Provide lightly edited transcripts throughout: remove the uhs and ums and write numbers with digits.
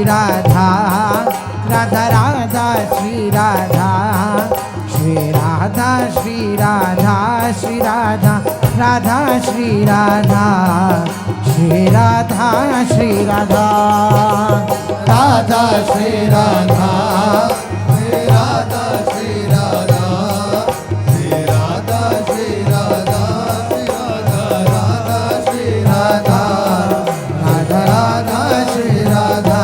राधा राधा राधा श्री राधा श्री राधा श्री राधा श्री राधा राधा श्री राधा श्री राधा श्री राधा राधा श्री राधा श्री राधा श्री राधा श्री राधा श्री राधा श्री राधा राधा राधा श्री राधा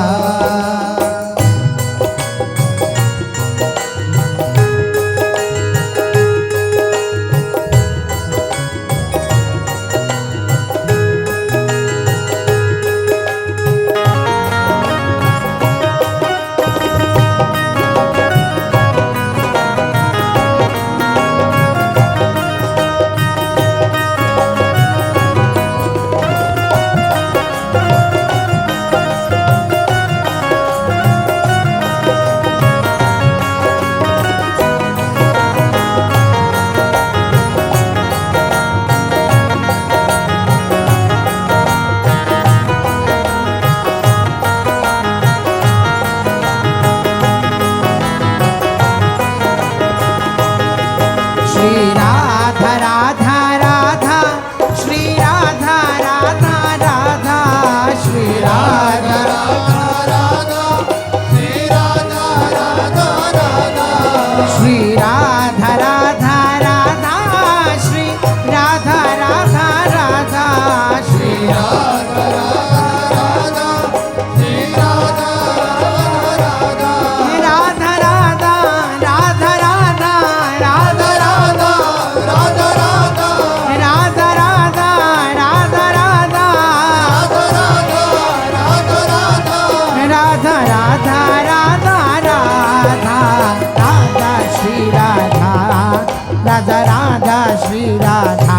राधा राधा श्री राधा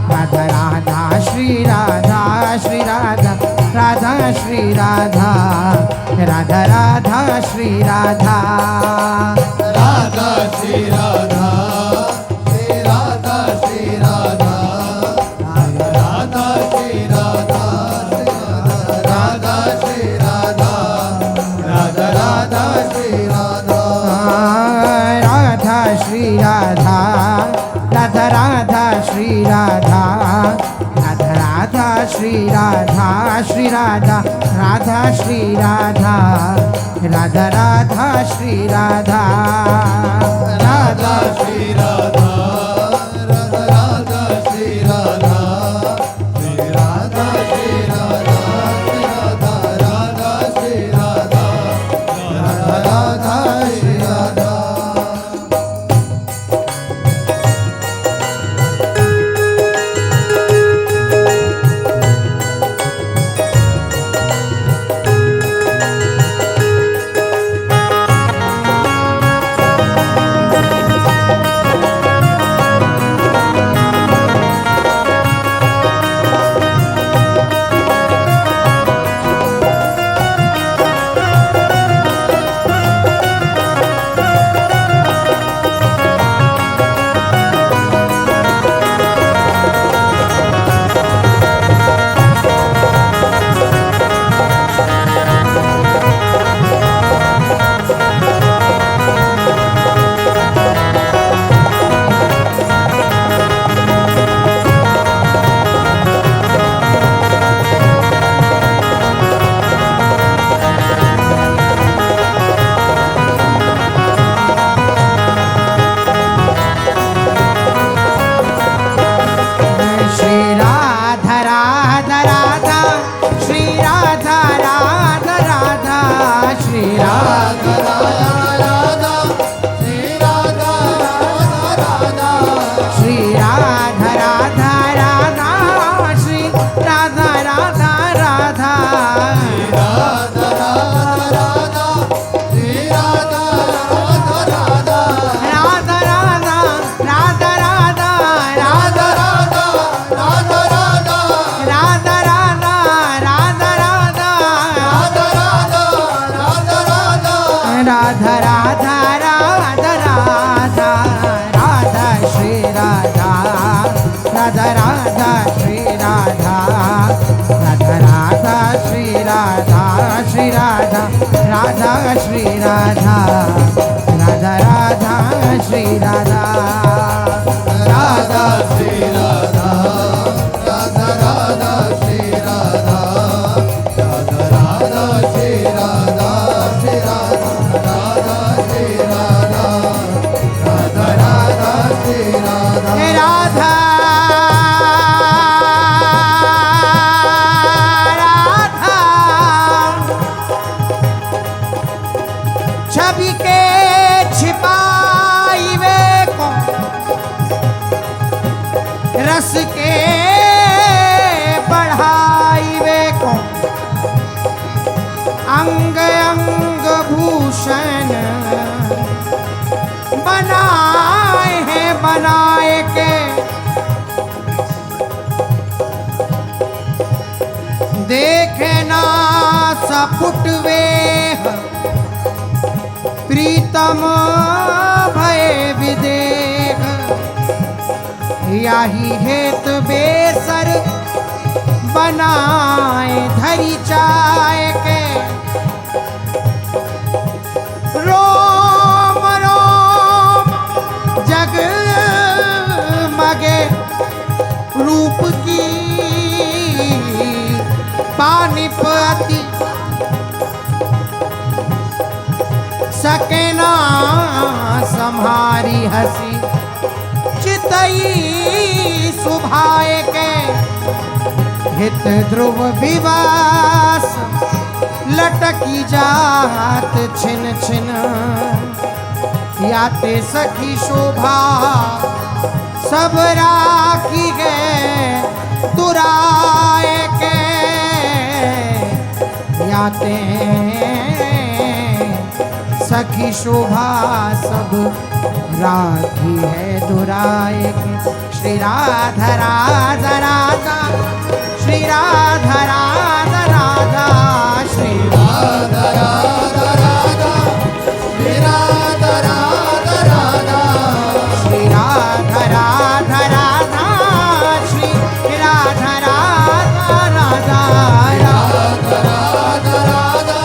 राधा राधा श्री राधा श्री राधा राधा श्री राधा राधा राधा श्री राधा राधा श्री राधा श्री राधा श्री राधा राधा राधा श्री राधा राधा श्री राधा राधा राधा श्री राधा राधा श्री राधा राधा राधा श्री राधा राधा राधा श्री राधा श्री राधा राधा श्री राधा राधा राधा श्री राधा राधा श्री राधा राधा राधा श्री राधा श्री राधा श्री राधा राधा राधा श्री राधा राधा राधा श्री राधा राधा राधा राधा राधा राधा श्री राधा राधा राधा श्री राधा राधा राधा श्री राधा श्री राधा राधा श्री राधा राधा राधा श्री राधा राधा श्री राधा राधा राधा श्री राधा राधा राधा श्री राधा श्री राधा राधा श्री राधा राधा राधा श्री राधा हे राधा राधा छवि के छिपाई वे को रस के बढ़ाई वे को अंग अंग भूषण बनाए हैं बनाए के देखे ना सपुट वे प्रीतम भय विदेह याही हेत बेसर बनाए धरी चाय के रोम रोम जग मगे रूप की पानिपति सके ना सम्हारी हसी चितई सुभाए के हित ध्रुव विवास लटकी जात छिन छिन याते सखी शोभा सब राखी गए दुराए के याते सखी शोभा सब राखी है दुराए के श्री राधा राधा राधा श्री राधा राधा राधा श्री राधा राधा राधा श्री राधा राधा राधा श्री राधा राधा राधा श्री राधा राधा राधा राधा राधा राधा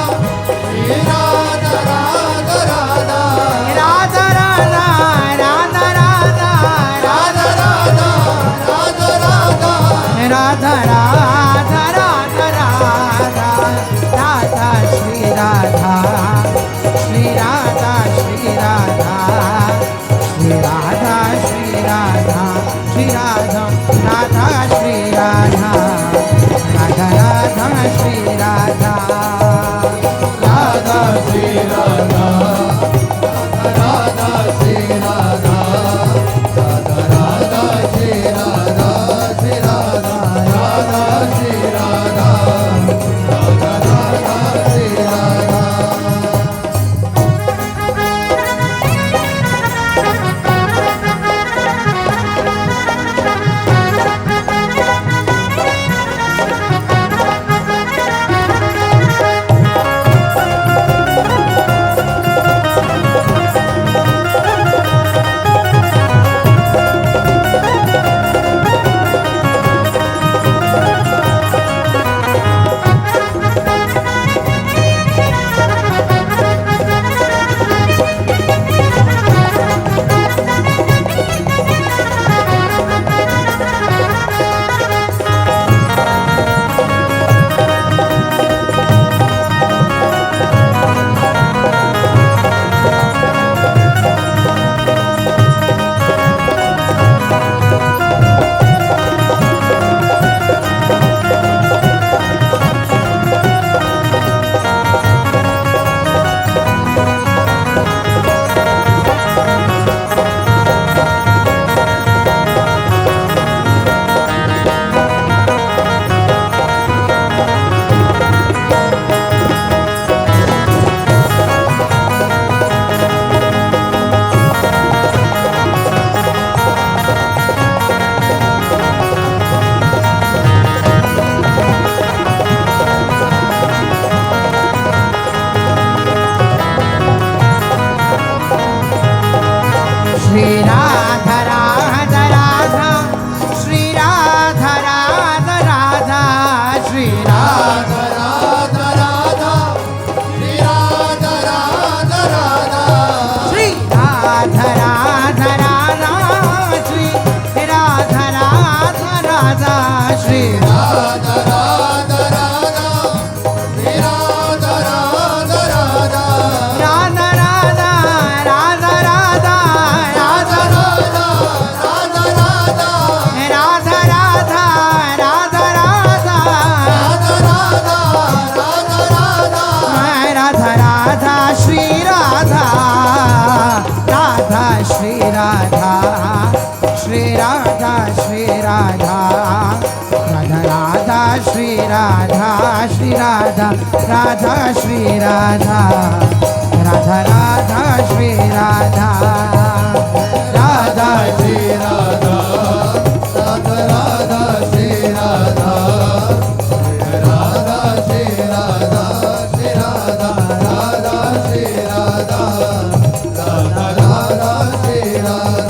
श्री राधा राधा राधा राधा राधा राधा राधा राधा राधा राधा राधा राधा राधा राधा राधा राधा श्री राधा श्री राधा श्री राधा श्री राधा श्री राधा श्री राधा राधा श्री राधा राधा राधा श्री राधा राधा श्री राधा राधा श्री राधा राधा राधा श्री राधा श्री राधा राधा श्री राधा राधा राधा श्री राधा श्री राधा राधा श्री राधा राधा राधा श्री राधा राधा श्री राधा राधा राधा श्री राधा राधा श्री राधा श्री राधा राधा श्री राधा राधा राधा श्री राधा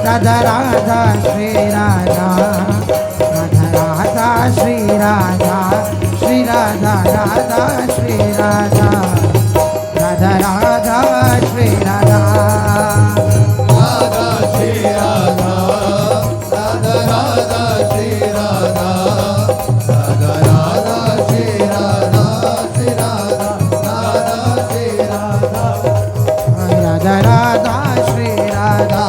राधा राधा श्री राधा राधा राधा श्री राधा श्री राधा राधा श्री राधा राधा राधा श्री राधा राधा श्री राधा राधा राधा श्री राधा राधा राधा श्री राधा श्री राधा राधा श्री राधा राधा राधा श्री राधा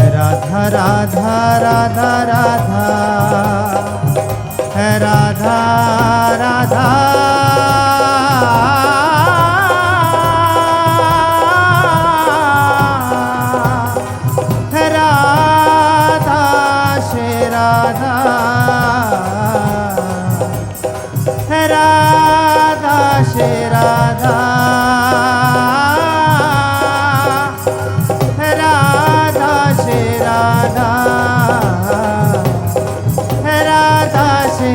राधा राधा राधा राधा राधा राधा श्री राधा राधा श्री राधा राधा श्री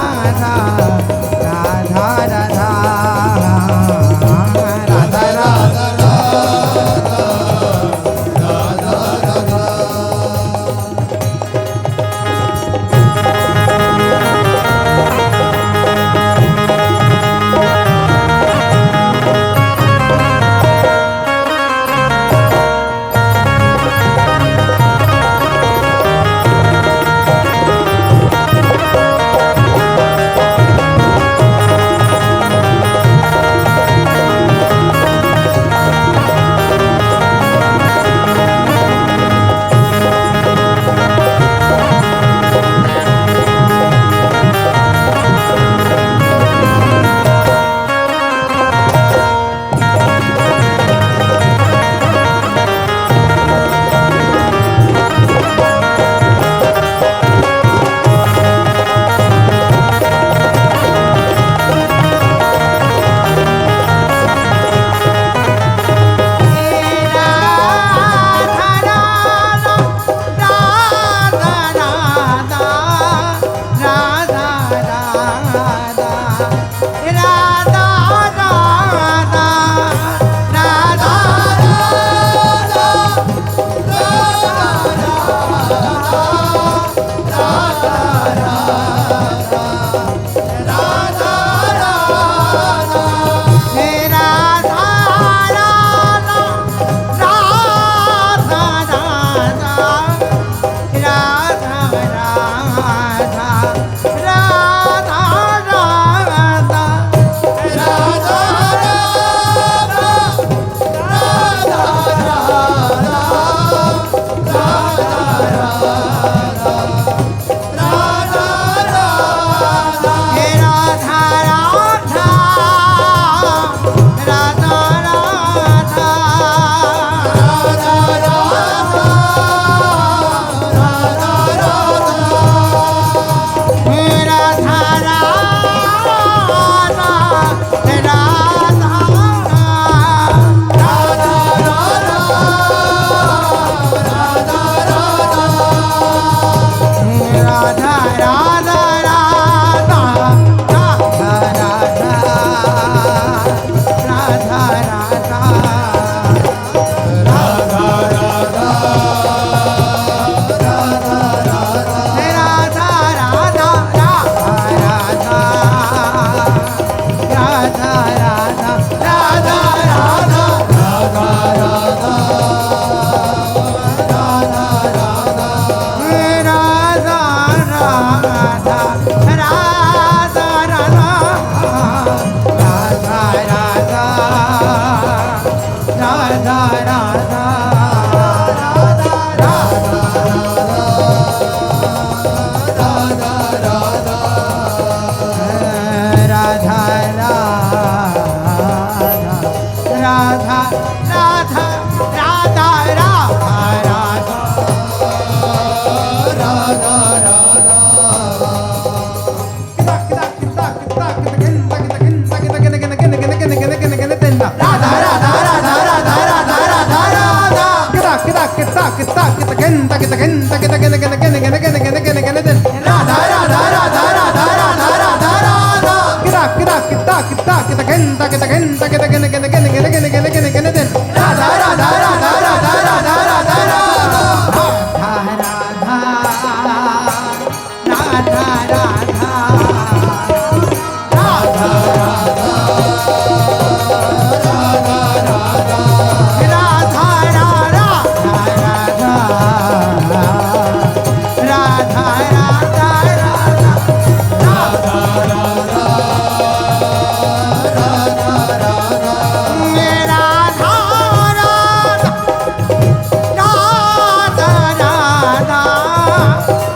राधा राधा राधा राधा राधा राधा राधा राधा राधा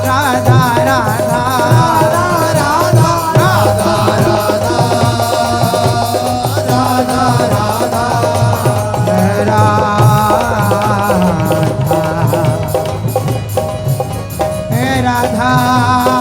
राधा राधा राधा राधा राधा